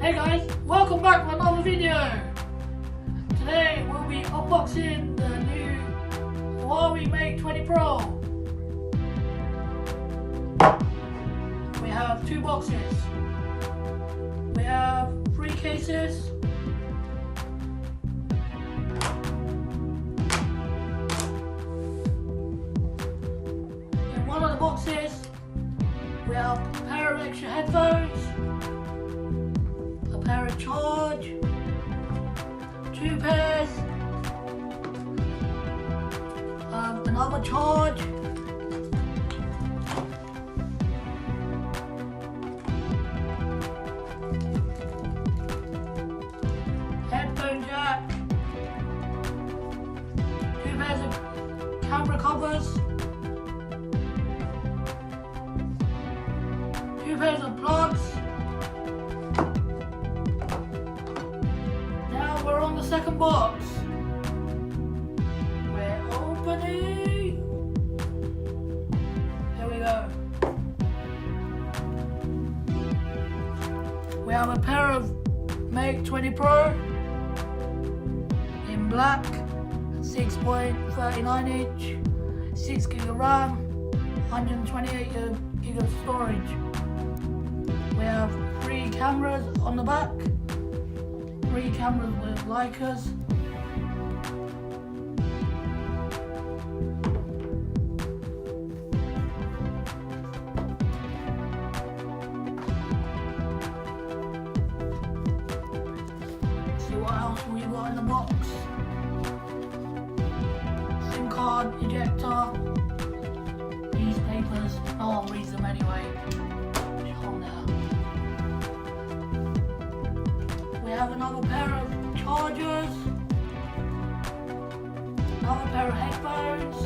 Hey guys, welcome back to another video. Today we'll be unboxing the new Huawei Mate 20 Pro. We have two boxes. We have 3 cases. In one of the boxes we have a pair of extra headphones, a pair of charge, 2 pairs, another charge, headphone jack, 2 pairs of camera covers, 2 pairs of plugs. Now we're on the second box. We're opening. Here we go. We have a pair of Mate 20 Pro in black, 6.39 inch, 6 gig of RAM, 128 gig of storage. We have 3 cameras on the back, 3 cameras with Leicas. See what else we got in the box. SIM card, ejector, these papers, no one reads them anyway. On there. We have another pair of chargers, another pair of headphones,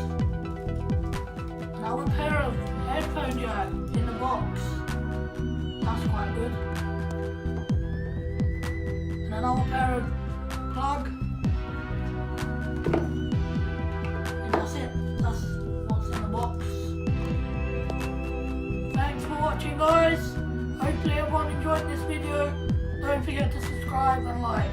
another pair of headphone jack in the box. That's quite good. And another pair of plug. And that's it. That's what's in the box. Thanks for watching, guys. Hopefully everyone enjoyed this video. Don't forget to subscribe and like.